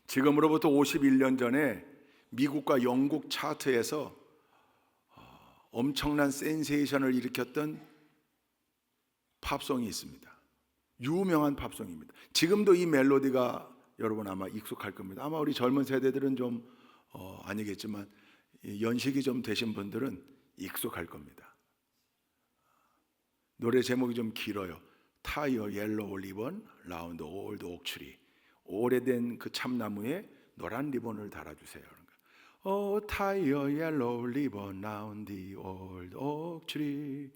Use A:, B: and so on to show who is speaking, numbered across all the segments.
A: 지금으로부터 51년 전에 미국과 영국 차트에서 엄청난 센세이션을 일으켰던 팝송이 있습니다. 유명한 팝송입니다. 지금도 이 멜로디가 여러분 아마 익숙할 겁니다. 아마 우리 젊은 세대들은 좀 아니겠지만 연식이 좀 되신 분들은 익숙할 겁니다. 노래 제목이 좀 길어요. Tie a yellow ribbon round the old oak tree. 오래된 그 참나무에 노란 리본을 달아주세요. Oh, tie a yellow ribbon round the old oak tree.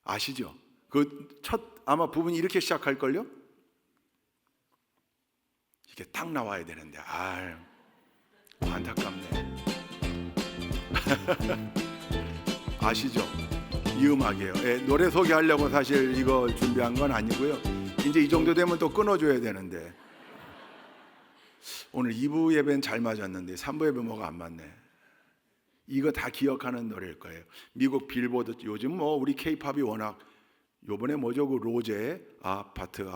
A: 아시죠? 그 첫 아마 부분이 이렇게 시작할걸요? 이게 딱 나와야 되는데 안타깝네. 아시죠? 이 음악이에요. 노래 소개하려고 사실 이거 준비한 건 아니고요. 이제 이 정도 되면 또 끊어줘야 되는데 오늘 2부 예배는 잘 맞았는데 3부 예배 뭐가 안 맞네. 이거 다 기억하는 노래일 거예요. 미국 빌보드 요즘 뭐 우리 K-팝이 워낙 요번에 뭐죠? 그 로제의 아파트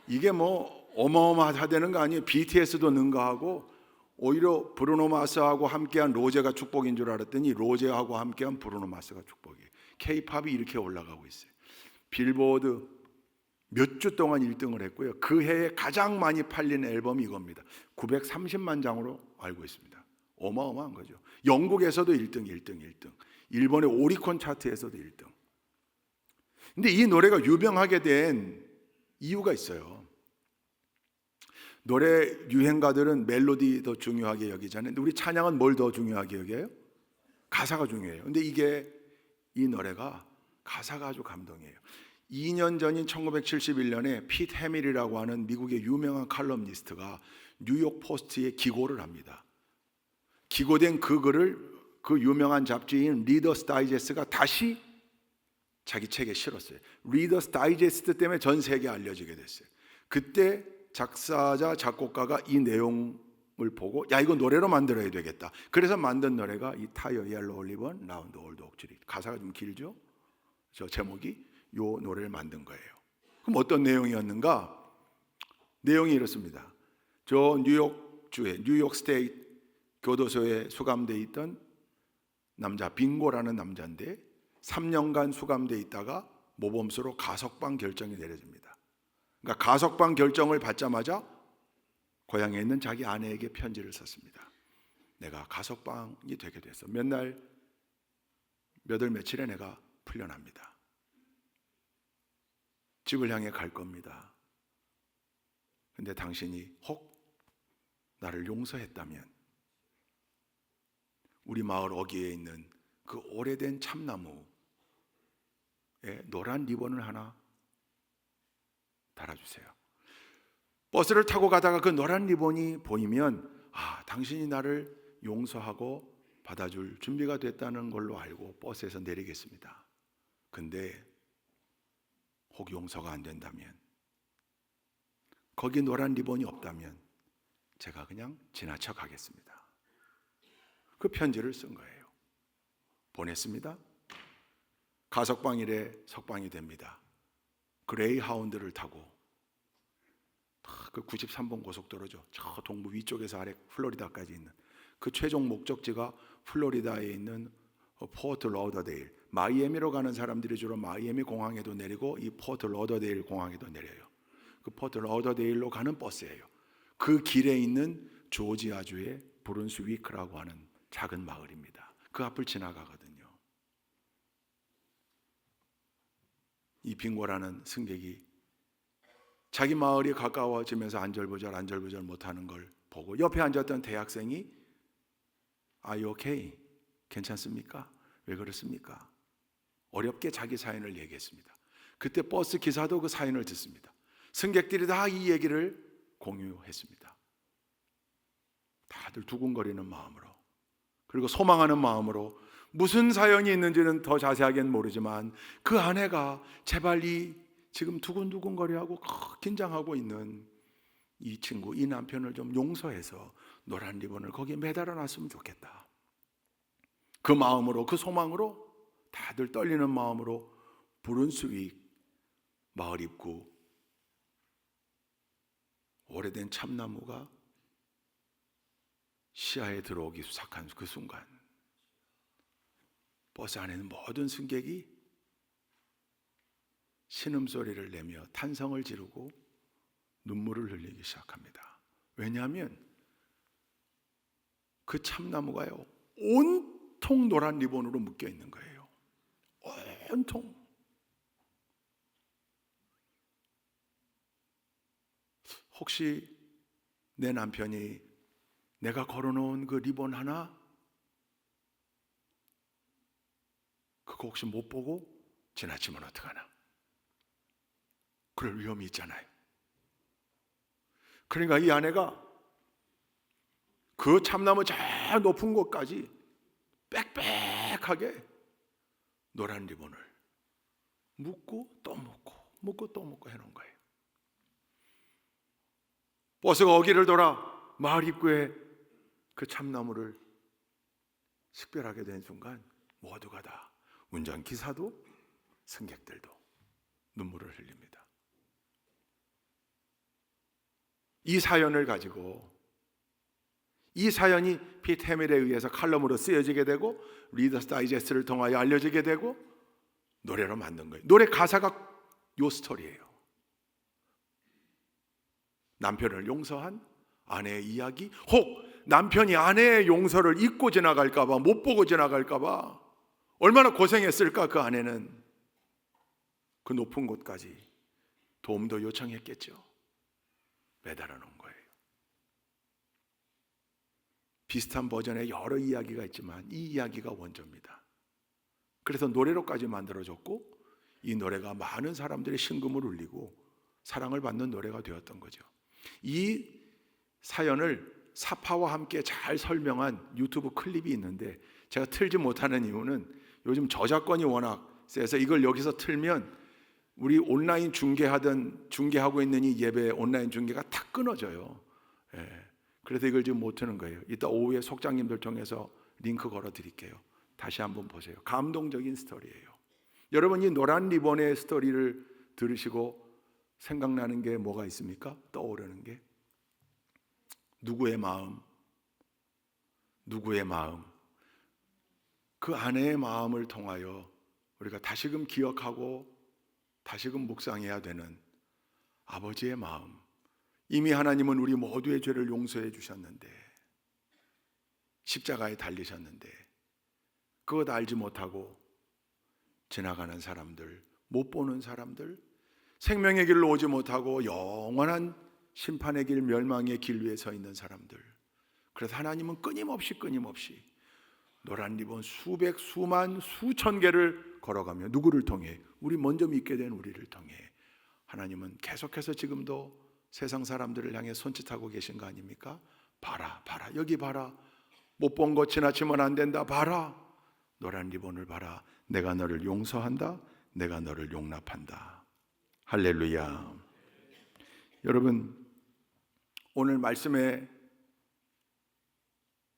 A: 이게 뭐 어마어마하다는 거 아니에요. BTS도 능가하고 오히려 브루노 마스하고 함께한 로제가 축복인 줄 알았더니 로제하고 함께한 브루노 마스가 축복이에요. K-팝이 이렇게 올라가고 있어요. 빌보드 몇 주 동안 1등을 했고요. 그 해에 가장 많이 팔린 앨범이 이겁니다. 930만 장으로 알고 있습니다. 어마어마한 거죠. 영국에서도 1등. 일본의 오리콘 차트에서도 1등. 근데 이 노래가 유명하게 된 이유가 있어요. 노래 유행가들은 멜로디 더 중요하게 여기잖아요. 근데 우리 찬양은 뭘 더 중요하게 여겨요? 가사가 중요해요. 근데 이 노래가 가사가 아주 감동이에요. 2년 전인 1971년에 핏 해밀이라고 하는 미국의 유명한 칼럼니스트가 뉴욕 포스트에 기고를 합니다. 기고된 그 글을 그 유명한 잡지인 리더스 다이제스트가 다시 자기 책에 실었어요. 리더스 다이제스트 때문에 전 세계에 알려지게 됐어요. 그때 작사자 작곡가가 이 내용을 보고 야 이거 노래로 만들어야 되겠다. 그래서 만든 노래가 이 Tie a yellow ribbon round the old oak tree. 가사가 좀 길죠? 저 제목이 요 노래를 만든 거예요. 그럼 어떤 내용이었는가? 내용이 이렇습니다. 저 뉴욕주의 뉴욕 스테이트 교도소에 수감돼 있던 남자 빙고라는 남자인데 3년간 수감돼 있다가 모범수로 가석방 결정이 내려집니다. 그러니까 가석방 결정을 받자마자 고향에 있는 자기 아내에게 편지를 썼습니다. 내가 가석방이 되게 돼서 몇 월 며칠에 내가 풀려납니다. 집을 향해 갈 겁니다. 근데 당신이 혹 나를 용서했다면 우리 마을 어귀에 있는 그 오래된 참나무에 노란 리본을 하나 달아주세요. 버스를 타고 가다가 그 노란 리본이 보이면 당신이 나를 용서하고 받아줄 준비가 됐다는 걸로 알고 버스에서 내리겠습니다. 근데 혹 용서가 안 된다면, 거기 노란 리본이 없다면 제가 그냥 지나쳐 가겠습니다. 그 편지를 쓴 거예요. 보냈습니다. 가석방일에 석방이 됩니다. 그레이하운드를 타고 그 93번 고속도로죠. 저 동부 위쪽에서 아래 플로리다까지 있는 그 최종 목적지가 플로리다에 있는 포트 로더데일, 마이애미로 가는 사람들이 주로 마이애미 공항에도 내리고 이 포트 로더데일 공항에도 내려요. 그 포트 로더데일로 가는 버스예요. 그 길에 있는 조지아주의 브룬스위크라고 하는 작은 마을입니다. 그 앞을 지나가거든요. 이 빙고라는 승객이 자기 마을이 가까워지면서 안절부절 못하는 걸 보고 옆에 앉았던 대학생이 Are you okay? 괜찮습니까? 왜 그렇습니까? 어렵게 자기 사연을 얘기했습니다. 그때 버스 기사도 그 사연을 듣습니다. 승객들이 다 이 얘기를 공유했습니다. 다들 두근거리는 마음으로, 그리고 소망하는 마음으로, 무슨 사연이 있는지는 더 자세하게는 모르지만 그 아내가 제발 이 지금 두근두근거리하고 긴장하고 있는 이 친구, 이 남편을 좀 용서해서 노란 리본을 거기에 매달아 놨으면 좋겠다. 그 마음으로, 그 소망으로 다들 떨리는 마음으로 브룬스윅 마을 입구 오래된 참나무가 시야에 들어오기 시작한 그 순간 버스 안에 있는 모든 승객이 신음소리를 내며 탄성을 지르고 눈물을 흘리기 시작합니다. 왜냐하면 그 참나무가요, 온통 노란 리본으로 묶여 있는 거예요. 온통. 혹시 내 남편이 내가 걸어놓은 그 리본 하나 그거 혹시 못 보고 지나치면 어떡하나? 그럴 위험이 있잖아요. 그러니까 이 아내가 그 참나무 저 높은 곳까지 빽빽하게 노란 리본을 묶고 또 묶고 묶고 또 묶고 해놓은 거예요. 버스가 어기를 돌아 마을 입구에 그 참나무를 식별하게 된 순간 모두가 다, 운전기사도 승객들도 눈물을 흘립니다. 이 사연을 가지고, 이 사연이 피트 해밀에 의해서 칼럼으로 쓰여지게 되고 리더스 다이제스트를 통하여 알려지게 되고 노래로 만든 거예요. 노래 가사가 요 스토리예요. 남편을 용서한 아내의 이야기, 혹 남편이 아내의 용서를 잊고 지나갈까 봐, 못 보고 지나갈까 봐 얼마나 고생했을까. 그 아내는 그 높은 곳까지 도움도 요청했겠죠. 매달아 놓은 거예요. 비슷한 버전의 여러 이야기가 있지만 이 이야기가 원조입니다. 그래서 노래로까지 만들어졌고 이 노래가 많은 사람들의 심금을 울리고 사랑을 받는 노래가 되었던 거죠. 이 사연을 사파와 함께 잘 설명한 유튜브 클립이 있는데 제가 틀지 못하는 이유는 요즘 저작권이 워낙 세서 이걸 여기서 틀면 우리 온라인 중계하고 있는 이 예배 온라인 중계가 다 끊어져요. 그래서 이걸 지금 못 트는 거예요. 이따 오후에 속장님들 통해서 링크 걸어 드릴게요. 다시 한번 보세요. 감동적인 스토리예요. 여러분, 이 노란 리본의 스토리를 들으시고 생각나는 게 뭐가 있습니까? 떠오르는 게 누구의 마음, 그 아내의 마음을 통하여 우리가 다시금 기억하고 다시금 묵상해야 되는 아버지의 마음. 이미 하나님은 우리 모두의 죄를 용서해 주셨는데, 십자가에 달리셨는데 그것 알지 못하고 지나가는 사람들, 못 보는 사람들, 생명의 길로 오지 못하고 영원한 심판의 길, 멸망의 길 위에 서 있는 사람들. 그래서 하나님은 끊임없이 노란 리본 수백, 수만, 수천 개를 걸어가며 누구를 통해? 우리 먼저 믿게 된 우리를 통해 하나님은 계속해서 지금도 세상 사람들을 향해 손짓하고 계신 거 아닙니까? 봐라, 여기 봐라. 못 본 거 지나치면 안 된다. 봐라, 노란 리본을 봐라. 내가 너를 용서한다. 내가 너를 용납한다. 할렐루야. 여러분, 오늘 말씀의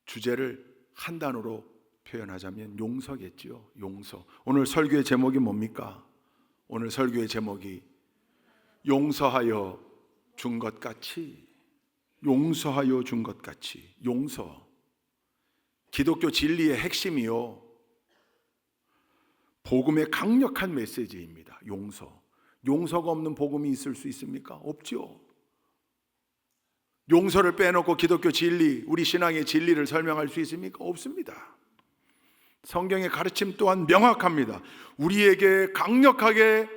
A: 주제를 한 단어로 표현하자면 용서겠지요. 용서. 오늘 설교의 제목이 뭡니까? 오늘 설교의 제목이 용서하여 준 것 같이. 용서하여 준 것 같이. 용서. 기독교 진리의 핵심이요, 복음의 강력한 메시지입니다. 용서. 용서가 없는 복음이 있을 수 있습니까? 없죠. 용서를 빼놓고 기독교 진리, 우리 신앙의 진리를 설명할 수 있습니까? 없습니다. 성경의 가르침 또한 명확합니다. 우리에게 강력하게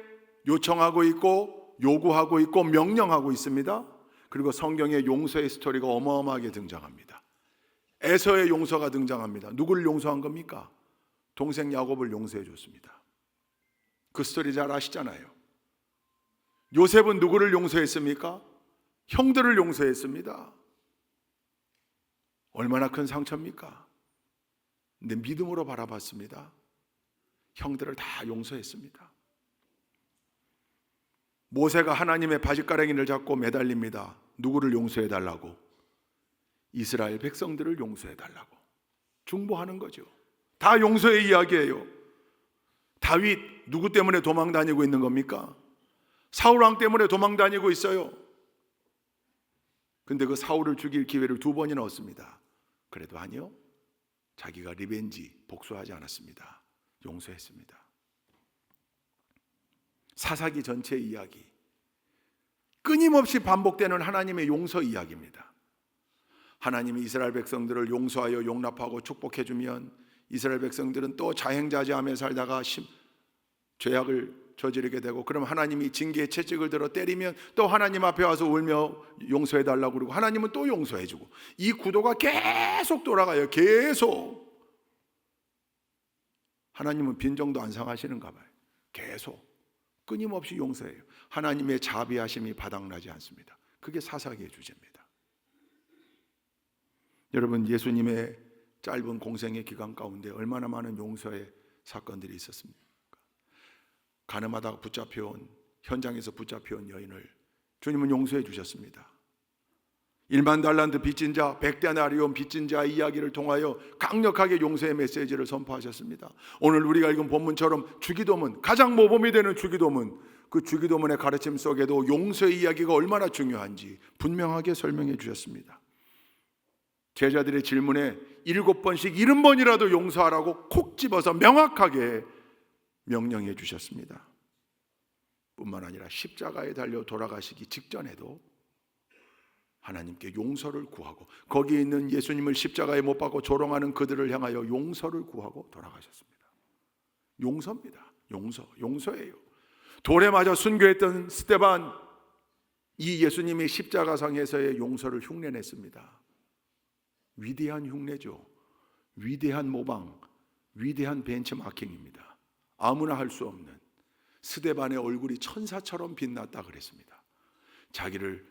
A: 요청하고 있고 요구하고 있고 명령하고 있습니다. 그리고 성경의 용서의 스토리가 어마어마하게 등장합니다. 에서의 용서가 등장합니다. 누구를 용서한 겁니까? 동생 야곱을 용서해 줬습니다. 그 스토리 잘 아시잖아요. 요셉은 누구를 용서했습니까? 형들을 용서했습니다. 얼마나 큰 상처입니까? 근데 믿음으로 바라봤습니다. 형들을 다 용서했습니다. 모세가 하나님의 바짓가랑이를 잡고 매달립니다. 누구를 용서해달라고? 이스라엘 백성들을 용서해달라고 중보하는 거죠. 다 용서의 이야기예요. 다윗 누구 때문에 도망 다니고 있는 겁니까? 사울 왕 때문에 도망 다니고 있어요. 근데 그 사울을 죽일 기회를 2번이나 얻습니다. 그래도 아니요, 자기가 리벤지, 복수하지 않았습니다. 용서했습니다. 사사기 전체 이야기, 끊임없이 반복되는 하나님의 용서 이야기입니다. 하나님이 이스라엘 백성들을 용서하여 용납하고 축복해주면 이스라엘 백성들은 또 자행자제하며 살다가 죄악을 저지르게 되고, 그럼 하나님이 징계의 채찍을 들어 때리면 또 하나님 앞에 와서 울며 용서해달라고 그러고, 하나님은 또 용서해주고, 이 구도가 계속 돌아가요. 계속. 하나님은 빈정도 안 상하시는가 봐요. 계속 끊임없이 용서해요. 하나님의 자비하심이 바닥나지 않습니다. 그게 사사기의 주제입니다. 여러분, 예수님의 짧은 공생의 기간 가운데 얼마나 많은 용서의 사건들이 있었습니까? 가늠하다가 붙잡혀온, 현장에서 붙잡혀온 여인을 주님은 용서해 주셨습니다. 1만 달란트 빚진 자, 100데나리온 빚진 자 이야기를 통하여 강력하게 용서의 메시지를 선포하셨습니다. 오늘 우리가 읽은 본문처럼 주기도문, 가장 모범이 되는 주기도문, 그 주기도문의 가르침 속에도 용서의 이야기가 얼마나 중요한지 분명하게 설명해 주셨습니다. 제자들의 질문에 7번씩 70번이라도 용서하라고 콕 집어서 명확하게 명령해 주셨습니다. 뿐만 아니라 십자가에 달려 돌아가시기 직전에도 하나님께 용서를 구하고, 거기에 있는 예수님을 십자가에 못 박고 조롱하는 그들을 향하여 용서를 구하고 돌아가셨습니다. 용서입니다. 용서예요. 돌에 맞아 순교했던 스데반, 이 예수님이 십자가상에서의 용서를 흉내냈습니다. 위대한 흉내죠. 위대한 모방, 위대한 벤치마킹입니다. 아무나 할 수 없는. 스데반의 얼굴이 천사처럼 빛났다 그랬습니다. 자기를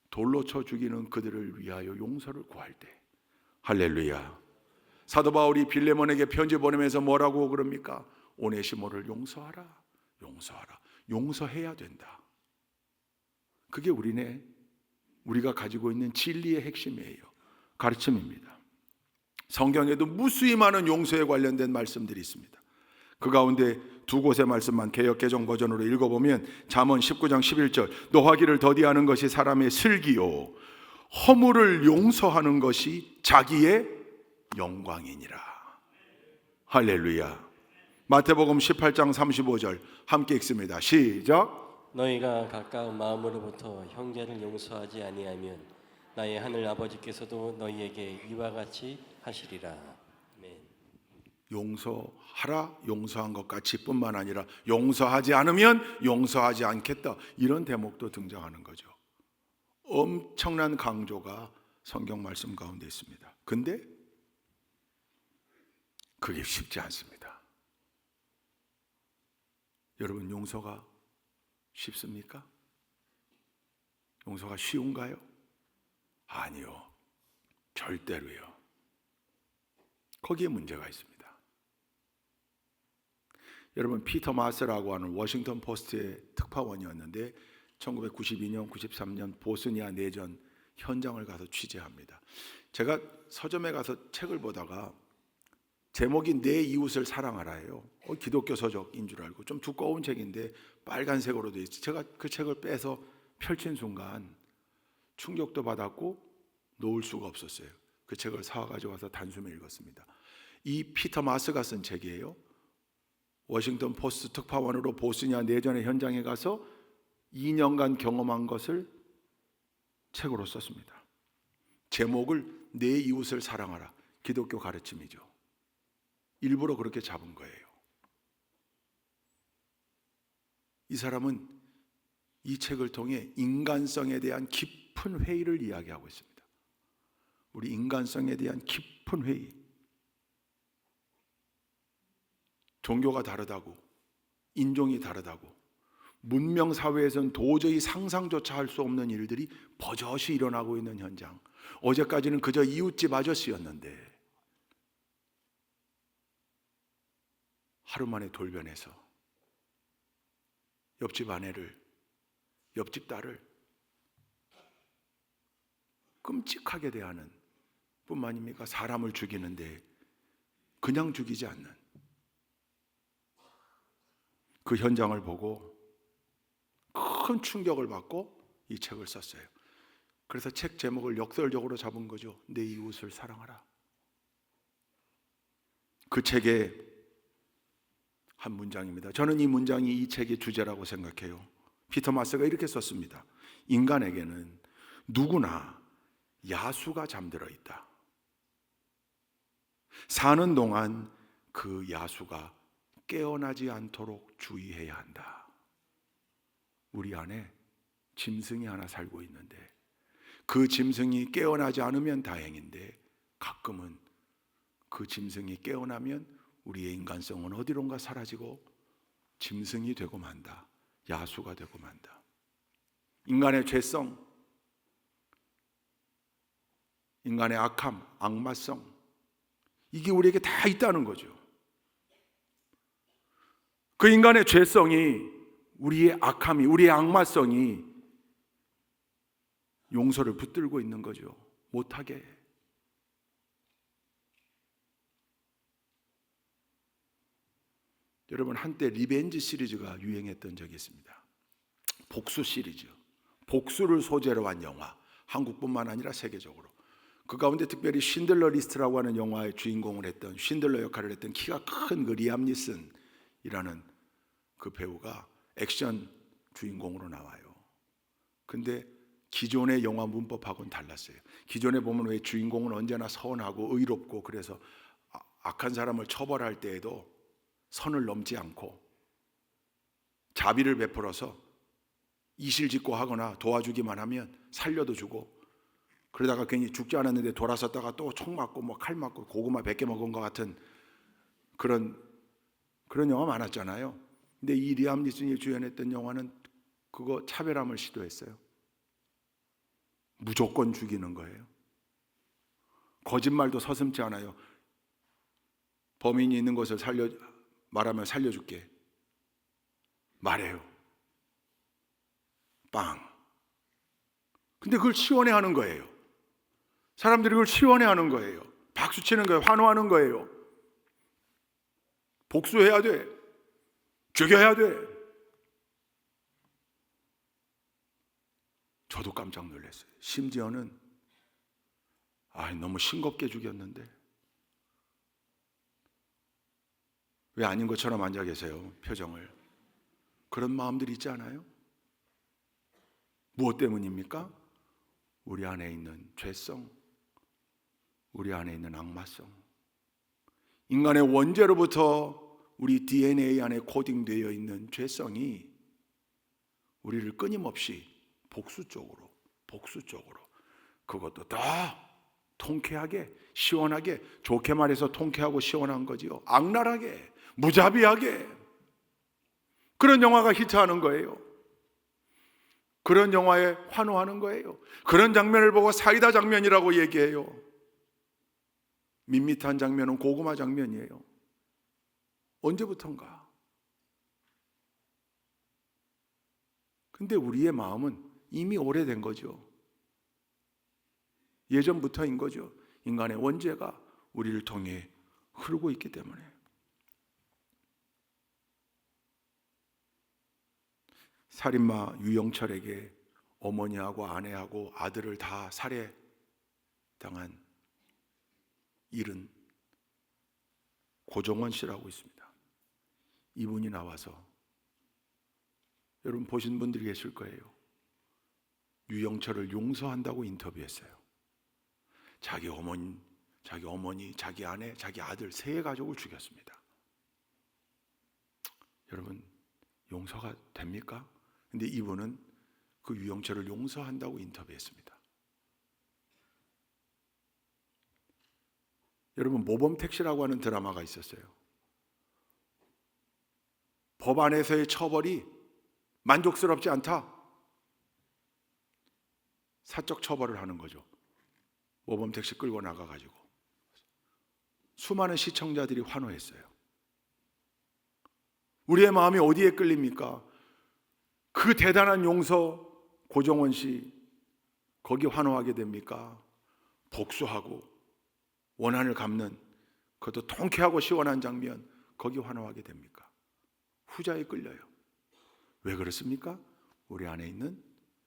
A: 돌로 쳐 죽이는 그들을 위하여 용서를 구할 때, 할렐루야. 사도 바울이 빌레몬에게 편지 보내면서 뭐라고 그럽니까? 오네시모를 용서하라. 용서하라. 용서해야 된다. 그게 우리가 가지고 있는 진리의 핵심이에요. 가르침입니다. 성경에도 무수히 많은 용서에 관련된 말씀들이 있습니다. 그 가운데 2곳의 말씀만 개역 개정 버전으로 읽어보면 잠언 19장 11절, 노하기를 더디하는 것이 사람의 슬기요 허물을 용서하는 것이 자기의 영광이니라. 할렐루야. 마태복음 18장 35절 함께 읽습니다. 시작.
B: 너희가 가까운 마음으로부터 형제를 용서하지 아니하면 나의 하늘 아버지께서도 너희에게 이와 같이 하시리라.
A: 용서하라, 용서한 것 같이 뿐만 아니라 용서하지 않으면 용서하지 않겠다, 이런 대목도 등장하는 거죠. 엄청난 강조가 성경 말씀 가운데 있습니다. 근데 그게 쉽지 않습니다. 여러분, 용서가 쉽습니까? 용서가 쉬운가요? 아니요, 절대로요. 거기에 문제가 있습니다. 여러분, 피터 마스라고 하는 워싱턴 포스트의 특파원이었는데 1992년, 93년 보스니아 내전 현장을 가서 취재합니다. 제가 서점에 가서 책을 보다가 제목이 내 이웃을 사랑하라예요. 기독교 서적인 줄 알고 좀 두꺼운 책인데 빨간색으로 돼 있어요. 제가 그 책을 빼서 펼친 순간 충격도 받았고 놓을 수가 없었어요. 그 책을 사가지고 와서 단숨에 읽었습니다. 이 피터 마스가 쓴 책이에요. 워싱턴 포스트 특파원으로 보스니아 내전의 현장에 가서 2년간 경험한 것을 책으로 썼습니다. 제목을 내 이웃을 사랑하라. 기독교 가르침이죠. 일부러 그렇게 잡은 거예요. 이 사람은 이 책을 통해 인간성에 대한 깊은 회의를 이야기하고 있습니다. 우리 인간성에 대한 깊은 회의. 종교가 다르다고, 인종이 다르다고, 문명사회에서는 도저히 상상조차 할 수 없는 일들이 버젓이 일어나고 있는 현장. 어제까지는 그저 이웃집 아저씨였는데 하루 만에 돌변해서 옆집 아내를, 옆집 딸을 끔찍하게 대하는 뿐만 아닙니까? 사람을 죽이는데 그냥 죽이지 않는 그 현장을 보고 큰 충격을 받고 이 책을 썼어요. 그래서 책 제목을 역설적으로 잡은 거죠. 내 이웃을 사랑하라. 그 책의 한 문장입니다. 저는 이 문장이 이 책의 주제라고 생각해요. 피터 마스가 이렇게 썼습니다. 인간에게는 누구나 야수가 잠들어 있다. 사는 동안 그 야수가 깨어나지 않도록 주의해야 한다. 우리 안에 짐승이 하나 살고 있는데 그 짐승이 깨어나지 않으면 다행인데 가끔은 그 짐승이 깨어나면 우리의 인간성은 어디론가 사라지고 짐승이 되고 만다. 야수가 되고 만다. 인간의 죄성, 인간의 악함, 악마성, 이게 우리에게 다 있다는 거죠. 그 인간의 죄성이, 우리의 악함이, 우리의 악마성이 용서를 붙들고 있는 거죠. 못하게. 여러분, 한때 리벤지 시리즈가 유행했던 적이 있습니다. 복수 시리즈. 복수를 소재로 한 영화. 한국뿐만 아니라 세계적으로. 그 가운데 특별히 쉰들러 리스트라고 하는 영화의 주인공을 했던, 쉰들러 역할을 했던 키가 큰 그 리암 니슨이라는 그 배우가 액션 주인공으로 나와요. 근데 기존의 영화 문법하고는 달랐어요. 기존에 보면 왜 주인공은 언제나 선하고 의롭고 그래서 악한 사람을 처벌할 때에도 선을 넘지 않고 자비를 베풀어서 이실직고 하거나 도와주기만 하면 살려도 주고, 그러다가 괜히 죽지 않았는데 돌아섰다가 또 총 맞고 뭐 칼 맞고 고구마 100개 먹은 것 같은 그런 영화 많았잖아요. 근데 이 리암 니슨이 주연했던 영화는 그거 차별함을 시도했어요. 무조건 죽이는 거예요. 거짓말도 서슴지 않아요. 범인이 있는 것을 말하면 살려줄게. 말해요. 빵. 근데 그걸 시원해하는 거예요. 사람들이 그걸 시원해하는 거예요. 박수치는 거예요. 환호하는 거예요. 복수해야 돼. 죽여야 돼. 저도 깜짝 놀랐어요. 심지어는 너무 싱겁게 죽였는데 왜 아닌 것처럼 앉아 계세요? 표정을. 그런 마음들이 있지 않아요? 무엇 때문입니까? 우리 안에 있는 죄성, 우리 안에 있는 악마성, 인간의 원죄로부터 우리 DNA 안에 코딩되어 있는 죄성이 우리를 끊임없이 복수 쪽으로 그것도 다 통쾌하게, 시원하게, 좋게 말해서 통쾌하고 시원한 거지요. 악랄하게, 무자비하게 그런 영화가 히트하는 거예요. 그런 영화에 환호하는 거예요. 그런 장면을 보고 사이다 장면이라고 얘기해요. 밋밋한 장면은 고구마 장면이에요. 언제부턴가. 근데 우리의 마음은 이미 오래된 거죠. 예전부터인 거죠. 인간의 원죄가 우리를 통해 흐르고 있기 때문에. 살인마 유영철에게 어머니하고 아내하고 아들을 다 살해당한 일은 고종원 씨라고 있습니다. 이분이 나와서, 여러분 보신 분들이 계실 거예요. 유영철을 용서한다고 인터뷰했어요. 자기 어머니, 자기 아내, 자기 아들 세 가족을 죽였습니다. 여러분 용서가 됩니까? 근데 이분은 그 유영철을 용서한다고 인터뷰했습니다. 여러분 모범택시라고 하는 드라마가 있었어요. 법 안에서의 처벌이 만족스럽지 않다. 사적 처벌을 하는 거죠. 모범택시 끌고 나가가지고 수많은 시청자들이 환호했어요. 우리의 마음이 어디에 끌립니까? 그 대단한 용서 고종원 씨 거기 환호하게 됩니까? 복수하고 원한을 갚는 그것도 통쾌하고 시원한 장면 거기 환호하게 됩니까? 후자에 끌려요. 왜 그렇습니까? 우리 안에 있는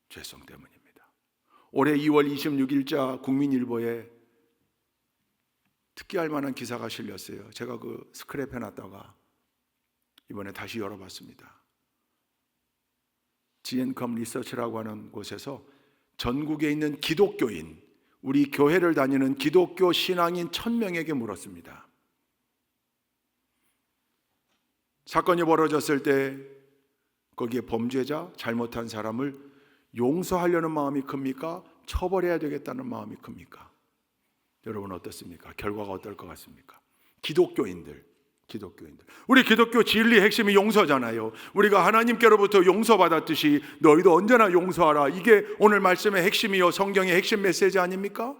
A: 죄성 때문입니다. 올해 2월 26일자 국민일보에 특기할 만한 기사가 실렸어요. 제가 그 스크랩 해놨다가 이번에 다시 열어봤습니다. GNCOM 리서치라고 하는 곳에서 전국에 있는 기독교인, 우리 교회를 다니는 기독교 신앙인 1000명에게 물었습니다. 사건이 벌어졌을 때 거기에 범죄자, 잘못한 사람을 용서하려는 마음이 큽니까? 처벌해야 되겠다는 마음이 큽니까? 여러분 어떻습니까? 결과가 어떨 것 같습니까? 기독교인들. 우리 기독교 진리 핵심이 용서잖아요. 우리가 하나님께로부터 용서받았듯이 너희도 언제나 용서하라. 이게 오늘 말씀의 핵심이요, 성경의 핵심 메시지 아닙니까?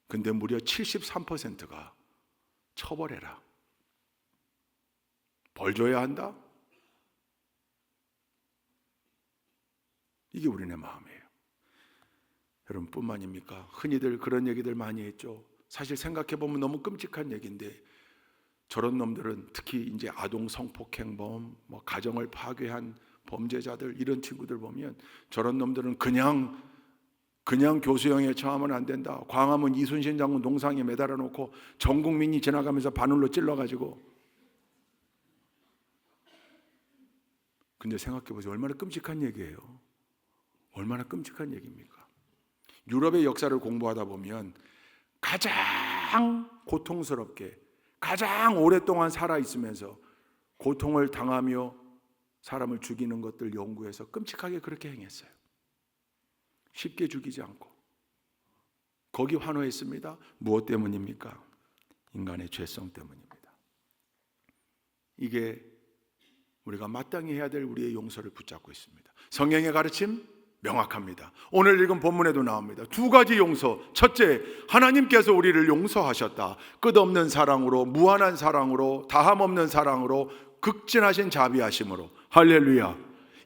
A: 근데 무려 73%가 처벌해라. 벌 줘야 한다? 이게 우리네 마음이에요. 여러분 뿐만입니까? 흔히들 그런 얘기들 많이 했죠. 사실 생각해보면 너무 끔찍한 얘기인데 저런 놈들은 특히 이제 아동 성폭행범, 가정을 파괴한 범죄자들 이런 친구들 보면 저런 놈들은 그냥 교수형에 처하면 안 된다. 광화문 이순신 장군 동상에 매달아 놓고 전 국민이 지나가면서 바늘로 찔러가지고. 근데 생각해보세요. 얼마나 끔찍한 얘기예요. 얼마나 끔찍한 얘기입니까? 유럽의 역사를 공부하다 보면 가장 고통스럽게 가장 오랫동안 살아있으면서 고통을 당하며 사람을 죽이는 것들 연구해서 끔찍하게 그렇게 행했어요. 쉽게 죽이지 않고. 거기 환호했습니다. 무엇 때문입니까? 인간의 죄성 때문입니다. 이게 우리가 마땅히 해야 될 우리의 용서를 붙잡고 있습니다. 성경의 가르침 명확합니다. 오늘 읽은 본문에도 나옵니다. 두 가지 용서. 첫째, 하나님께서 우리를 용서하셨다. 끝없는 사랑으로, 무한한 사랑으로, 다함없는 사랑으로, 극진하신 자비하심으로. 할렐루야.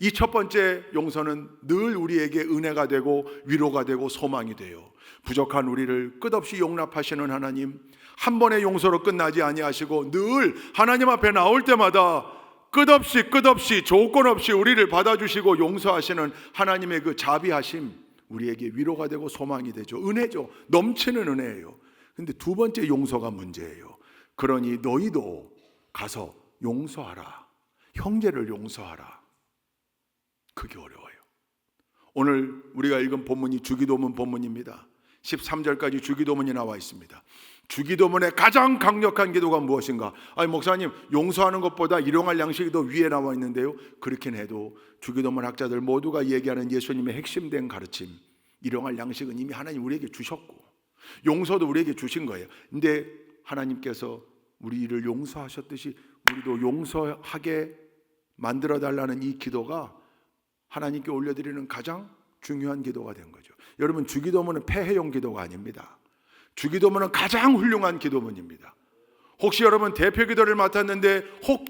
A: 이 첫 번째 용서는 늘 우리에게 은혜가 되고 위로가 되고 소망이 돼요. 부족한 우리를 끝없이 용납하시는 하나님, 한 번의 용서로 끝나지 아니하시고 늘 하나님 앞에 나올 때마다 끝없이 조건 없이 우리를 받아주시고 용서하시는 하나님의 그 자비하심, 우리에게 위로가 되고 소망이 되죠. 은혜죠. 넘치는 은혜예요. 근데 두 번째 용서가 문제예요. 그러니 너희도 가서 용서하라. 형제를 용서하라. 그게 어려워요. 오늘 우리가 읽은 본문이 주기도문 본문입니다. 13절까지 주기도문이 나와 있습니다. 주기도문의 가장 강력한 기도가 무엇인가? 아니 목사님, 용서하는 것보다 일용할 양식이 더 위에 나와 있는데요. 그렇긴 해도 주기도문 학자들 모두가 얘기하는 예수님의 핵심된 가르침, 일용할 양식은 이미 하나님 우리에게 주셨고 용서도 우리에게 주신 거예요. 근데 하나님께서 우리를 용서하셨듯이 우리도 용서하게 만들어 달라는 이 기도가 하나님께 올려드리는 가장 중요한 기도가 된 거죠. 여러분, 주기도문은 폐해용 기도가 아닙니다. 주기도문은 가장 훌륭한 기도문입니다. 혹시 여러분 대표 기도를 맡았는데 혹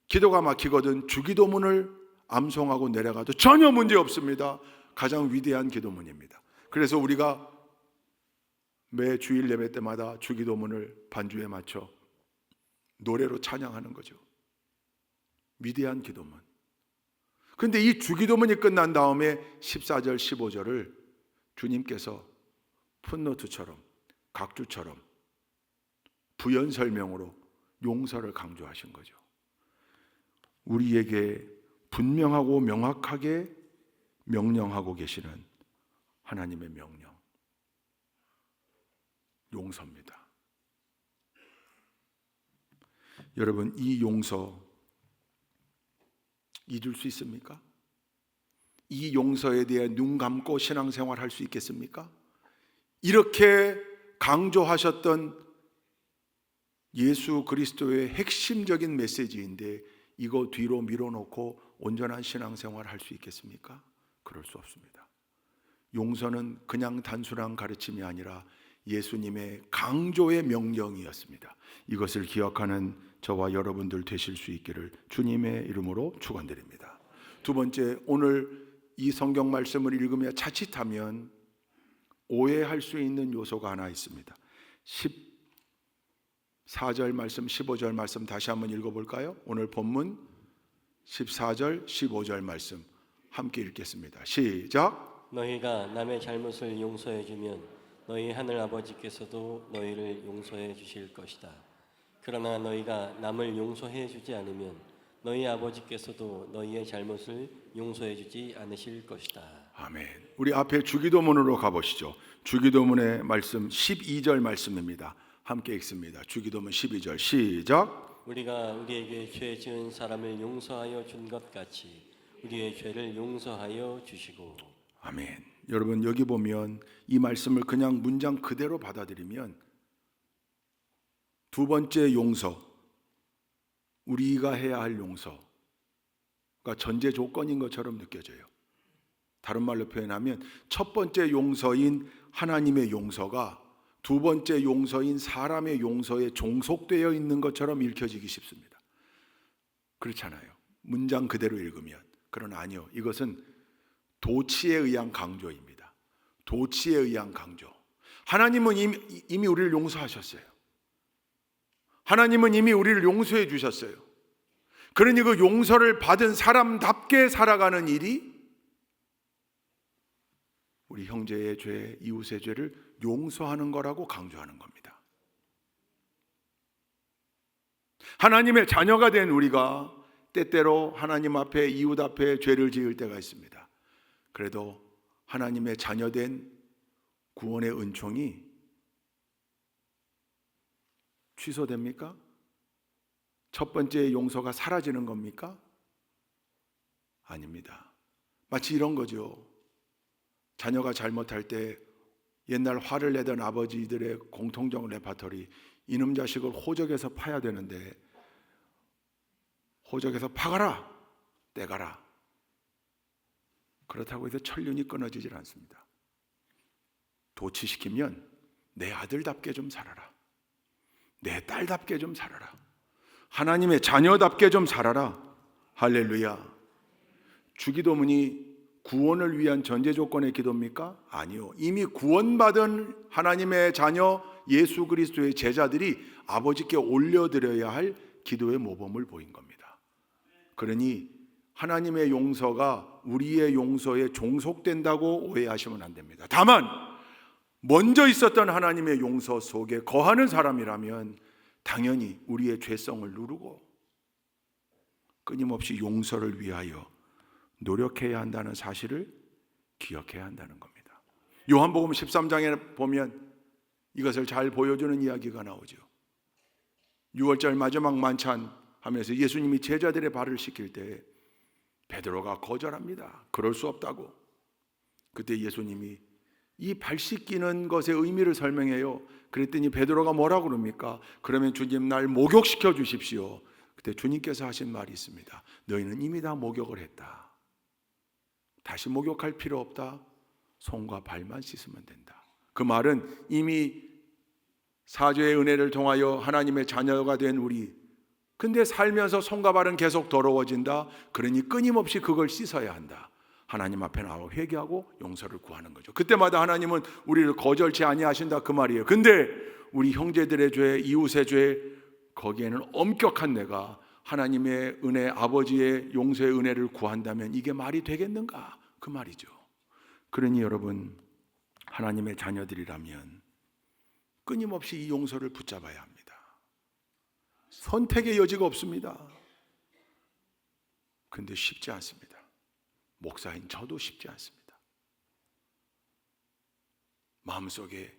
A: 기도가 막히거든 주기도문을 암송하고 내려가도 전혀 문제 없습니다. 가장 위대한 기도문입니다. 그래서 우리가 매 주일 예배 때마다 주기도문을 반주에 맞춰 노래로 찬양하는 거죠. 위대한 기도문. 근데 이 주기도문이 끝난 다음에 14절 15절을 주님께서 풋노트처럼 각주처럼 부연 설명으로 용서를 강조하신 거죠. 우리에게 분명하고 명확하게 명령하고 계시는 하나님의 명령, 용서입니다. 여러분, 이 용서 잊을 수 있습니까? 이 용서에 대해 눈 감고 신앙생활 할 수 있겠습니까? 이렇게 강조하셨던 예수 그리스도의 핵심적인 메시지인데 이거 뒤로 밀어놓고 온전한 신앙생활 할 수 있겠습니까? 그럴 수 없습니다. 용서는 그냥 단순한 가르침이 아니라 예수님의 강조의 명령이었습니다. 이것을 기억하는 저와 여러분들 되실 수 있기를 주님의 이름으로 축원드립니다. 두 번째, 오늘 이 성경 말씀을 읽으며 자칫하면 오해할 수 있는 요소가 하나 있습니다. 14절 말씀, 15절 말씀 다시 한번 읽어볼까요? 오늘 본문 14절, 15절 말씀 함께 읽겠습니다. 시작.
B: 너희가 남의 잘못을 용서해 주면 너희 하늘 아버지께서도 너희를 용서해 주실 것이다. 그러나 너희가 남을 용서해 주지 않으면 너희 아버지께서도 너희의 잘못을 용서해 주지 않으실 것이다.
A: 아멘. 우리 앞에 주기도문으로 가보시죠. 주기도문의 말씀 12절 말씀입니다. 함께 읽습니다. 주기도문 12절 시작.
B: 우리가 우리에게 죄 지은 사람을 용서하여 준 것 같이 우리의 죄를 용서하여 주시고.
A: 아멘. 여러분 여기 보면 이 말씀을 그냥 문장 그대로 받아들이면 두 번째 용서, 우리가 해야 할 용서가 전제 조건인 것처럼 느껴져요. 다른 말로 표현하면 첫 번째 용서인 하나님의 용서가 두 번째 용서인 사람의 용서에 종속되어 있는 것처럼 읽혀지기 쉽습니다. 그렇잖아요. 문장 그대로 읽으면. 그러나 아니요. 이것은 도치에 의한 강조입니다. 도치에 의한 강조. 하나님은 이미 우리를 용서하셨어요. 하나님은 이미 우리를 용서해 주셨어요. 그러니 그 용서를 받은 사람답게 살아가는 일이 우리 형제의 죄, 이웃의 죄를 용서하는 거라고 강조하는 겁니다. 하나님의 자녀가 된 우리가 때때로 하나님 앞에 이웃 앞에 죄를 지을 때가 있습니다. 그래도 하나님의 자녀된 구원의 은총이 취소됩니까? 첫 번째 용서가 사라지는 겁니까? 아닙니다. 마치 이런 거죠. 자녀가 잘못할 때 옛날 화를 내던 아버지들의 공통적 레파토리, 이놈 자식을 호적에서 파야 되는데 호적에서 파가라, 떼가라. 그렇다고 해서 천륜이 끊어지질 않습니다. 도치시키면 내 아들답게 좀 살아라. 내 딸답게 좀 살아라. 하나님의 자녀답게 좀 살아라. 할렐루야. 주기도문이 구원을 위한 전제 조건의 기도입니까? 아니요. 이미 구원받은 하나님의 자녀 예수 그리스도의 제자들이 아버지께 올려드려야 할 기도의 모범을 보인 겁니다. 그러니 하나님의 용서가 우리의 용서에 종속된다고 오해하시면 안 됩니다. 다만 먼저 있었던 하나님의 용서 속에 거하는 사람이라면 당연히 우리의 죄성을 누르고 끊임없이 용서를 위하여 노력해야 한다는 사실을 기억해야 한다는 겁니다. 요한복음 13장에 보면 이것을 잘 보여주는 이야기가 나오죠. 6월절 마지막 만찬 하면서 예수님이 제자들의 발을 씻길 때 베드로가 거절합니다. 그럴 수 없다고. 그때 예수님이 이 발 씻기는 것의 의미를 설명해요. 그랬더니 베드로가 뭐라고 그럽니까? 그러면 주님 날 목욕시켜 주십시오. 그때 주님께서 하신 말이 있습니다. 너희는 이미 다 목욕을 했다. 다시 목욕할 필요 없다. 손과 발만 씻으면 된다. 그 말은 이미 사죄의 은혜를 통하여 하나님의 자녀가 된 우리, 근데 살면서 손과 발은 계속 더러워진다. 그러니 끊임없이 그걸 씻어야 한다. 하나님 앞에 나와 회개하고 용서를 구하는 거죠. 그때마다 하나님은 우리를 거절치 아니하신다 그 말이에요. 근데 우리 형제들의 죄, 이웃의 죄, 거기에는 엄격한 내가 하나님의 은혜, 아버지의 용서의 은혜를 구한다면 이게 말이 되겠는가? 그 말이죠. 그러니 여러분, 하나님의 자녀들이라면 끊임없이 이 용서를 붙잡아야 합니다. 선택의 여지가 없습니다. 근데 쉽지 않습니다. 목사인 저도 쉽지 않습니다. 마음속에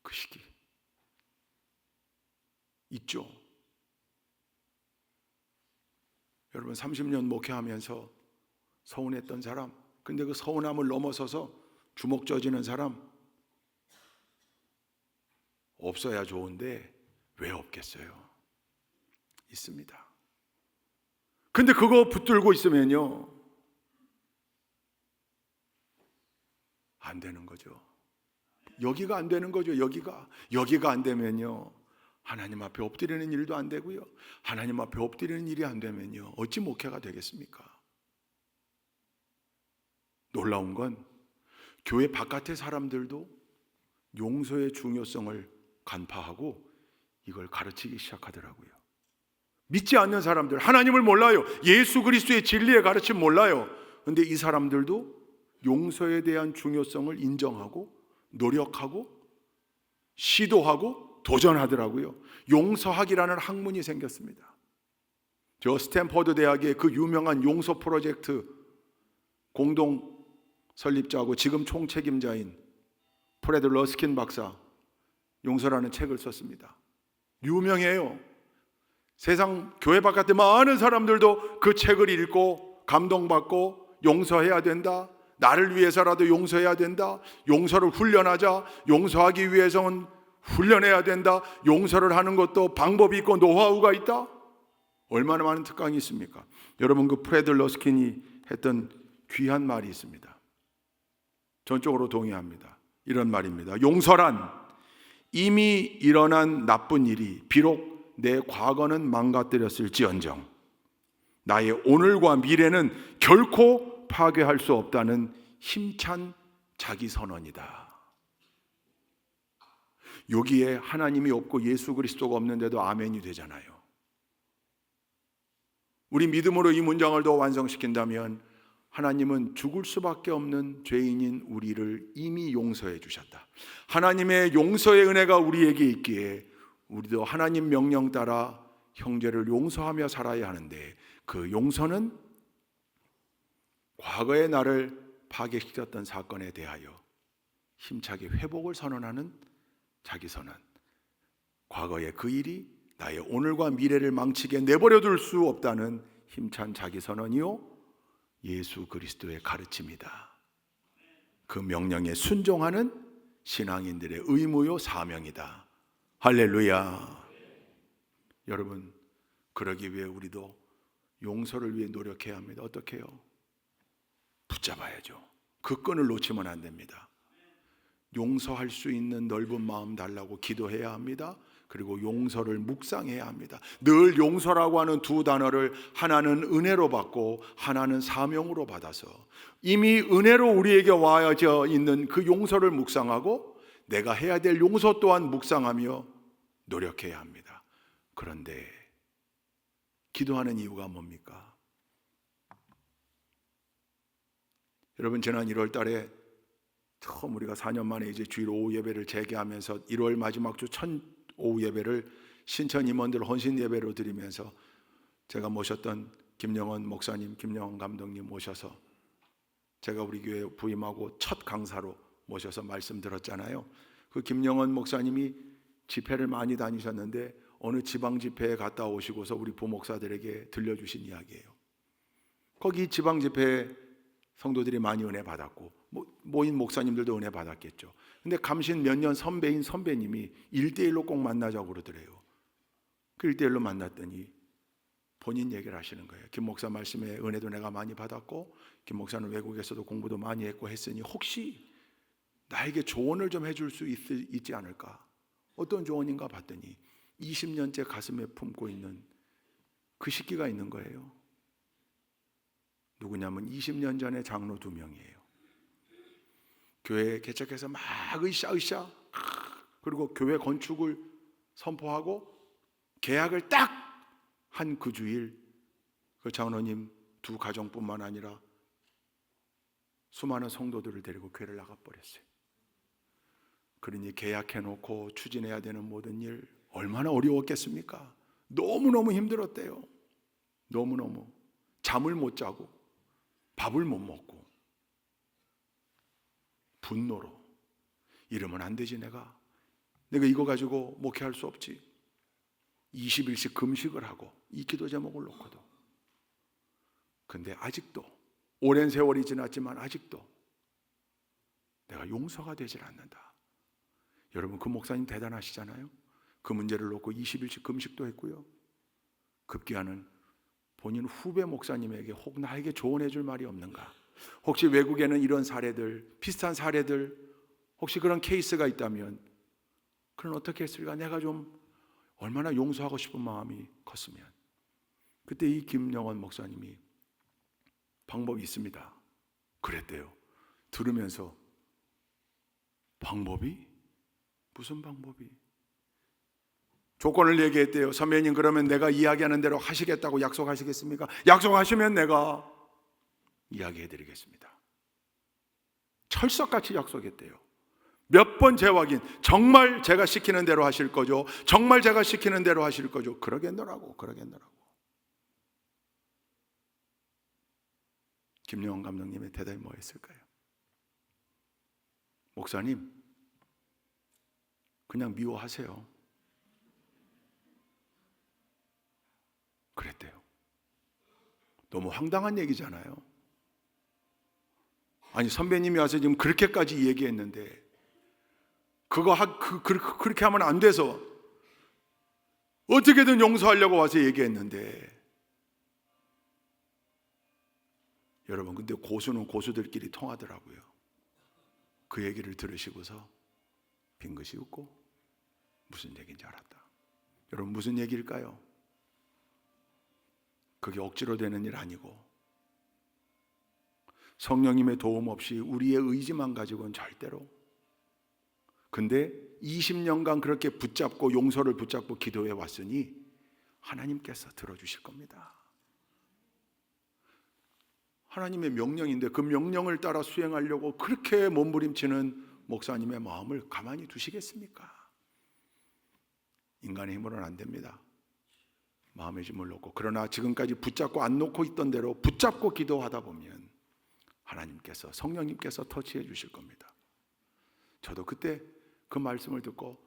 A: 그 시기 있죠. 여러분 30년 목회하면서 서운했던 사람, 근데 그 서운함을 넘어서서 주먹 져지는 사람 없어야 좋은데 왜 없겠어요? 있습니다. 근데 그거 붙들고 있으면요 안 되는 거죠. 여기가 안 되는 거죠. 여기가 안 되면요 하나님 앞에 엎드리는 일도 안 되고요, 하나님 앞에 엎드리는 일이 안 되면요 어찌 목회가 되겠습니까? 놀라운 건 교회 바깥의 사람들도 용서의 중요성을 간파하고 이걸 가르치기 시작하더라고요. 믿지 않는 사람들, 하나님을 몰라요. 예수 그리스도의 진리의 가르침 몰라요. 그런데 이 사람들도 용서에 대한 중요성을 인정하고 노력하고 시도하고 도전하더라고요. 용서학이라는 학문이 생겼습니다. 저 스탠퍼드 대학의 그 유명한 용서 프로젝트 공동 설립자하고 지금 총책임자인 프레드 러스킨 박사, 용서라는 책을 썼습니다. 유명해요. 세상 교회 바깥에 많은 사람들도 그 책을 읽고 감동받고 용서해야 된다, 나를 위해서라도 용서해야 된다, 용서를 훈련하자, 용서하기 위해서는 훈련해야 된다, 용서를 하는 것도 방법이 있고 노하우가 있다. 얼마나 많은 특강이 있습니까? 여러분, 그 프레드 러스킨이 했던 귀한 말이 있습니다. 전적으로 동의합니다. 이런 말입니다. 용서란 이미 일어난 나쁜 일이 비록 내 과거는 망가뜨렸을지언정 나의 오늘과 미래는 결코 파괴할 수 없다는 힘찬 자기선언이다. 여기에 하나님이 없고 예수 그리스도가 없는데도 아멘이 되잖아요. 우리 믿음으로 이 문장을 더 완성시킨다면 하나님은 죽을 수밖에 없는 죄인인 우리를 이미 용서해 주셨다. 하나님의 용서의 은혜가 우리에게 있기에 우리도 하나님 명령 따라 형제를 용서하며 살아야 하는데, 그 용서는 과거의 나를 파괴시켰던 사건에 대하여 힘차게 회복을 선언하는 자기선언, 과거의 그 일이 나의 오늘과 미래를 망치게 내버려 둘 수 없다는 힘찬 자기선언이요 예수 그리스도의 가르침이다. 그 명령에 순종하는 신앙인들의 의무요 사명이다. 할렐루야. 여러분, 그러기 위해 우리도 용서를 위해 노력해야 합니다. 어떻게 해요? 붙잡아야죠. 그 끈을 놓치면 안 됩니다. 용서할 수 있는 넓은 마음 달라고 기도해야 합니다. 그리고 용서를 묵상해야 합니다. 늘 용서라고 하는 두 단어를 하나는 은혜로 받고 하나는 사명으로 받아서 이미 은혜로 우리에게 와져 있는 그 용서를 묵상하고 내가 해야 될 용서 또한 묵상하며 노력해야 합니다. 그런데 기도하는 이유가 뭡니까? 여러분, 지난 1월 달에 처음 우리가 4년 만에 이제 주일 오후 예배를 재개하면서 1월 마지막 주 첫 오후 예배를 신천 임원들 헌신 예배로 드리면서 제가 모셨던 김영원 목사님, 김영원 감독님 모셔서 제가 우리 교회 부임하고 첫 강사로 모셔서 말씀 들었잖아요. 그 김영원 목사님이 집회를 많이 다니셨는데 어느 지방 집회에 갔다 오시고서 우리 부목사들에게 들려주신 이야기예요. 거기 지방 집회에 성도들이 많이 은혜 받았고 모인 목사님들도 은혜 받았겠죠. 근데 감신 몇 년 선배인 선배님이 1대1로 꼭 만나자고 그러더래요. 그 1대1로 만났더니 본인 얘기를 하시는 거예요. 김 목사 말씀에 은혜도 내가 많이 받았고 김 목사는 외국에서도 공부도 많이 했고 했으니 혹시 나에게 조언을 좀 해줄 수 있지 않을까? 어떤 조언인가 봤더니 20년째 가슴에 품고 있는 그 식기가 있는 거예요. 누구냐면 20년 전에 장로 2명이에요. 교회 개척해서 막 으쌰으쌰 그리고 교회 건축을 선포하고 계약을 딱 한 그 주일 그 장로님 2 가정뿐만 아니라 수많은 성도들을 데리고 교회를 나가버렸어요. 그러니 계약해놓고 추진해야 되는 모든 일 얼마나 어려웠겠습니까? 너무너무 힘들었대요. 너무너무 잠을 못 자고 밥을 못 먹고 분노로 이러면 안 되지. 내가 이거 가지고 목회할 수 없지. 20일씩 금식을 하고 이 기도 제목을 놓고도. 근데 아직도 오랜 세월이 지났지만 아직도 내가 용서가 되질 않는다. 여러분, 그 목사님 대단하시잖아요. 그 문제를 놓고 20일씩 금식도 했고요. 급기야는 본인 후배 목사님에게 혹 나에게 조언해 줄 말이 없는가? 혹시 외국에는 이런 사례들, 비슷한 사례들, 혹시 그런 케이스가 있다면 그럼 어떻게 했을까? 내가 좀 얼마나 용서하고 싶은 마음이 컸으면. 그때 이 김영원 목사님이 방법이 있습니다 그랬대요. 들으면서 방법이? 무슨 방법이? 조건을 얘기했대요. 선배님, 그러면 내가 이야기하는 대로 하시겠다고 약속하시겠습니까? 약속하시면 내가 이야기해드리겠습니다. 철석같이 약속했대요. 몇 번 재확인. 정말 제가 시키는 대로 하실 거죠? 정말 제가 시키는 대로 하실 거죠? 그러겠노라고. 김영원 감독님의 대답이 뭐였을까요? 목사님, 그냥 미워하세요. 그랬대요. 너무 황당한 얘기잖아요. 아니, 선배님이 와서 지금 그렇게까지 얘기했는데 그렇게 하면 안 돼서 어떻게든 용서하려고 와서 얘기했는데, 여러분, 근데 고수는 고수들끼리 통하더라고요. 그 얘기를 들으시고서 빙긋이 웃고 무슨 얘기인지 알았다. 여러분, 무슨 얘기일까요? 그게 억지로 되는 일 아니고 성령님의 도움 없이 우리의 의지만 가지고는 절대로. 근데 20년간 그렇게 붙잡고 용서를 붙잡고 기도해 왔으니 하나님께서 들어주실 겁니다. 하나님의 명령인데 그 명령을 따라 수행하려고 그렇게 몸부림치는 목사님의 마음을 가만히 두시겠습니까? 인간의 힘으로는 안 됩니다. 마음의 힘을 놓고. 그러나 지금까지 붙잡고 안 놓고 있던 대로 붙잡고 기도하다 보면 하나님께서, 성령님께서 터치해 주실 겁니다. 저도 그때 그 말씀을 듣고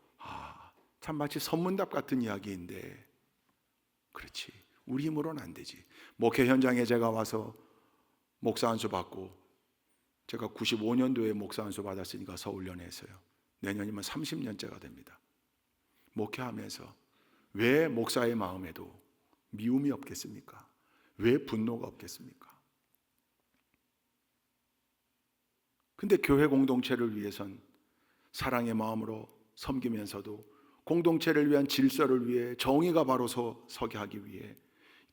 A: 참 마치 선문답 같은 이야기인데, 그렇지, 우리 힘으로는 안 되지. 목회 현장에 제가 와서 목사 안수 받고, 제가 95년도에 목사 안수 받았으니까 서울연회에서요. 내년이면 30년째가 됩니다. 목회하면서 왜 목사의 마음에도 미움이 없겠습니까? 왜 분노가 없겠습니까? 근데 교회 공동체를 위해선 사랑의 마음으로 섬기면서도 공동체를 위한 질서를 위해 정의가 바로 서게 하기 위해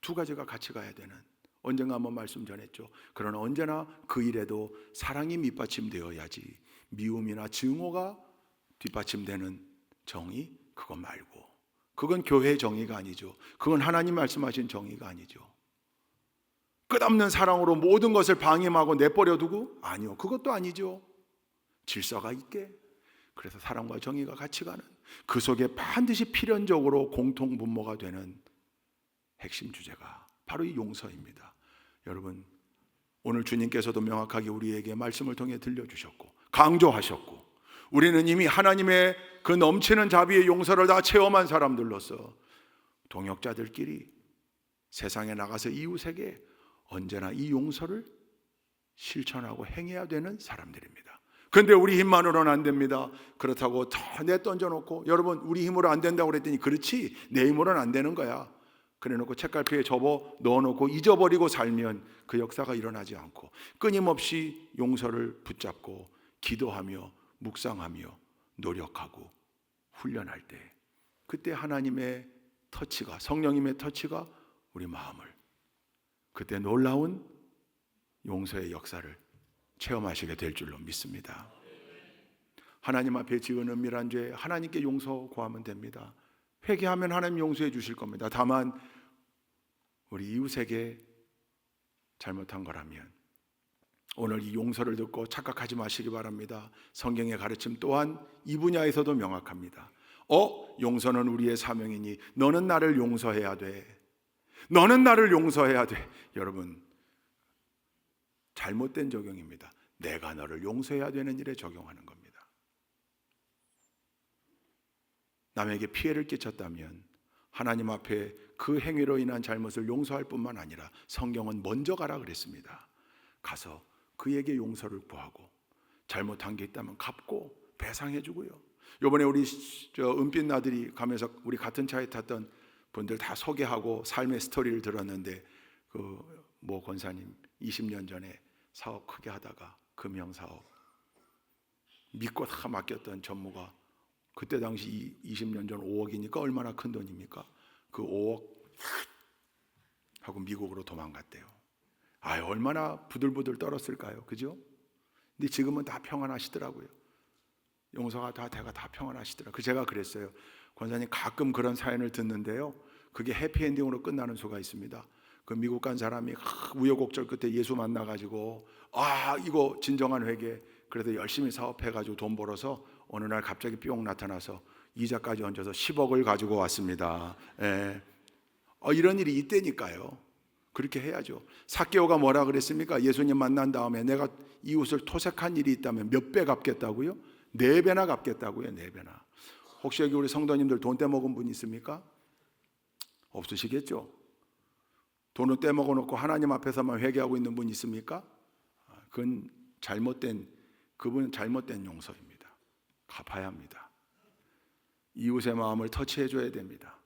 A: 두 가지가 같이 가야 되는, 언젠가 한번 말씀 전했죠. 그러나 언제나 그 일에도 사랑이 밑받침되어야지 미움이나 증오가 뒷받침되는 정의, 그것 말고, 그건 교회의 정의가 아니죠. 그건 하나님 말씀하신 정의가 아니죠. 끝없는 사랑으로 모든 것을 방임하고 내버려두고, 아니요, 그것도 아니죠. 질서가 있게, 그래서 사랑과 정의가 같이 가는, 그 속에 반드시 필연적으로 공통분모가 되는 핵심 주제가 바로 이 용서입니다. 여러분, 오늘 주님께서도 명확하게 우리에게 말씀을 통해 들려주셨고 강조하셨고, 우리는 이미 하나님의 그 넘치는 자비의 용서를 다 체험한 사람들로서 동역자들끼리 세상에 나가서 이웃에게 언제나 이 용서를 실천하고 행해야 되는 사람들입니다. 그런데 우리 힘만으로는 안 됩니다. 그렇다고 다 내던져놓고, 여러분, 우리 힘으로 안 된다고 그랬더니 그렇지, 내 힘으로는 안 되는 거야, 그래놓고 책갈피에 접어 넣어놓고 잊어버리고 살면 그 역사가 일어나지 않고, 끊임없이 용서를 붙잡고 기도하며 묵상하며 노력하고 훈련할 때, 그때 하나님의 터치가, 성령님의 터치가 우리 마음을, 그때 놀라운 용서의 역사를 체험하시게 될 줄로 믿습니다. 하나님 앞에 지은 은밀한 죄 하나님께 용서 구하면 됩니다. 회개하면 하나님 용서해 주실 겁니다. 다만 우리 이웃에게 잘못한 거라면 오늘 이 용서를 듣고 착각하지 마시기 바랍니다. 성경의 가르침 또한 이 분야에서도 명확합니다. 용서는 우리의 사명이니 너는 나를 용서해야 돼. 너는 나를 용서해야 돼. 여러분, 잘못된 적용입니다. 내가 너를 용서해야 되는 일에 적용하는 겁니다. 남에게 피해를 끼쳤다면 하나님 앞에 그 행위로 인한 잘못을 용서할 뿐만 아니라 성경은 먼저 가라 그랬습니다. 가서 그에게 용서를 구하고, 잘못한 게 있다면 갚고 배상해 주고요. 이번에 우리 은빛 나들이 가면서 우리 같은 차에 탔던 분들 다 소개하고 삶의 스토리를 들었는데, 그 모 권사님 20년 전에 사업 크게 하다가 금형사업 믿고 다 맡겼던 전무가 그때 당시 20년 전 5억이니까 얼마나 큰 돈입니까? 그 5억 하고 미국으로 도망갔대요. 얼마나 부들부들 떨었을까요? 그죠? 근데 지금은 다 평안하시더라고요. 용서가 다 평안하시더라고요. 제가 그랬어요. 권사님 가끔 그런 사연을 듣는데요, 그게 해피엔딩으로 끝나는 수가 있습니다. 그 미국 간 사람이 우여곡절 끝에 예수 만나가지고 이거 진정한 회개, 그래서 열심히 사업해가지고 돈 벌어서 어느 날 갑자기 뿅 나타나서 이자까지 얹어서 10억을 가지고 왔습니다. 이런 일이 있다니까요. 그렇게 해야죠. 삭개오가 뭐라 그랬습니까? 예수님 만난 다음에 내가 이웃을 토색한 일이 있다면 몇 배 갚겠다고요? 4배나 갚겠다고요. 4배나. 혹시 여기 우리 성도님들 돈 떼먹은 분 있습니까? 없으시겠죠? 돈을 떼먹어 놓고 하나님 앞에서만 회개하고 있는 분 있습니까? 그건 그분은 잘못된 용서입니다. 갚아야 합니다. 이웃의 마음을 터치해 줘야 됩니다.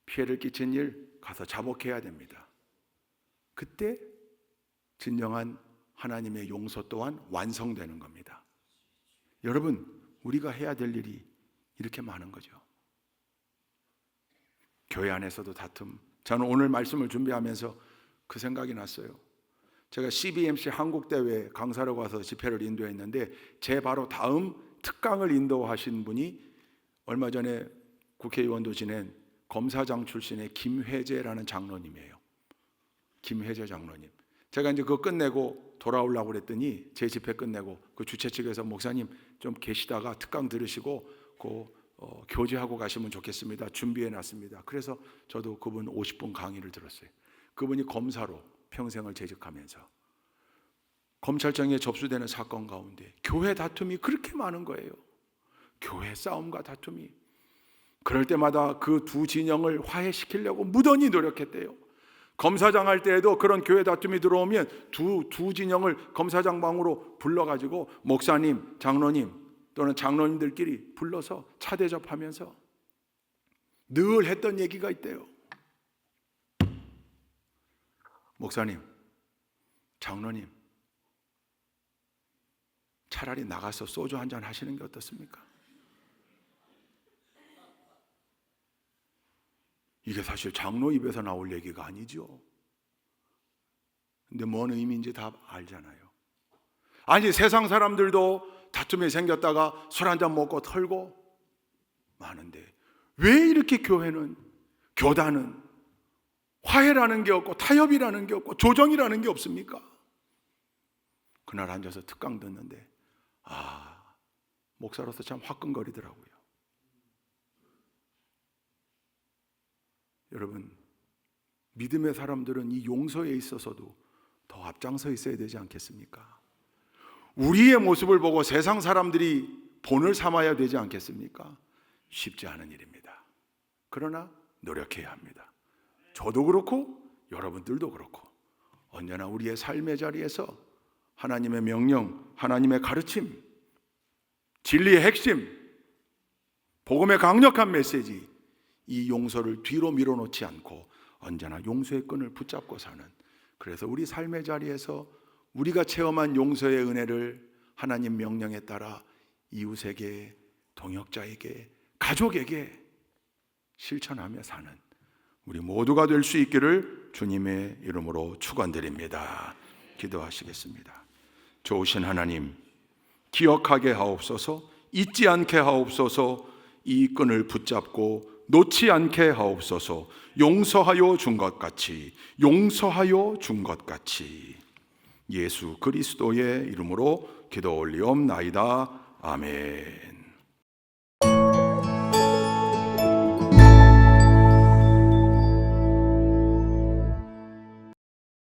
A: 피해를 끼친 일 가서 자복해야 됩니다. 그때 진정한 하나님의 용서 또한 완성되는 겁니다. 여러분, 우리가 해야 될 일이 이렇게 많은 거죠. 교회 안에서도 다툼. 저는 오늘 말씀을 준비하면서 그 생각이 났어요. 제가 CBMC 한국대회 강사로 가서 집회를 인도했는데 제 바로 다음 특강을 인도하신 분이 얼마 전에 국회의원도 지낸 검사장 출신의 김회재라는 장로님이에요. 김회재 장로님. 제가 이제 그거 끝내고 돌아오려고 그랬더니 제 집회 끝내고 그 주최 측에서 목사님 좀 계시다가 특강 들으시고 교제하고 가시면 좋겠습니다. 준비해 놨습니다. 그래서 저도 그분 50분 강의를 들었어요. 그분이 검사로 평생을 재직하면서 검찰청에 접수되는 사건 가운데 교회 다툼이 그렇게 많은 거예요. 교회 싸움과 다툼이. 그럴 때마다 그 두 진영을 화해시키려고 무던히 노력했대요. 검사장 할 때에도 그런 교회 다툼이 들어오면 두 진영을 검사장 방으로 불러가지고 목사님, 장로님 또는 장로님들끼리 불러서 차 대접하면서 늘 했던 얘기가 있대요. 목사님, 장로님, 차라리 나가서 소주 한잔 하시는 게 어떻습니까? 이게 사실 장로 입에서 나올 얘기가 아니죠. 근데 뭔 의미인지 다 알잖아요. 아니, 세상 사람들도 다툼이 생겼다가 술 한잔 먹고 털고 많은데 왜 이렇게 교회는, 교단은 화해라는 게 없고 타협이라는 게 없고 조정이라는 게 없습니까? 그날 앉아서 특강 듣는데 목사로서 참 화끈거리더라고요. 여러분, 믿음의 사람들은 이 용서에 있어서도 더 앞장서 있어야 되지 않겠습니까? 우리의 모습을 보고 세상 사람들이 본을 삼아야 되지 않겠습니까? 쉽지 않은 일입니다. 그러나 노력해야 합니다. 저도 그렇고 여러분들도 그렇고 언제나 우리의 삶의 자리에서 하나님의 명령, 하나님의 가르침, 진리의 핵심, 복음의 강력한 메시지, 이 용서를 뒤로 밀어놓지 않고 언제나 용서의 끈을 붙잡고 사는, 그래서 우리 삶의 자리에서 우리가 체험한 용서의 은혜를 하나님 명령에 따라 이웃에게, 동역자에게, 가족에게 실천하며 사는 우리 모두가 될 수 있기를 주님의 이름으로 축원드립니다. 기도하시겠습니다. 좋으신 하나님, 기억하게 하옵소서, 잊지 않게 하옵소서, 이 끈을 붙잡고 놓지 않게 하옵소서. 용서하여 준 것 같이, 용서하여 준 것 같이. 예수 그리스도의 이름으로 기도 올리옵나이다. 아멘.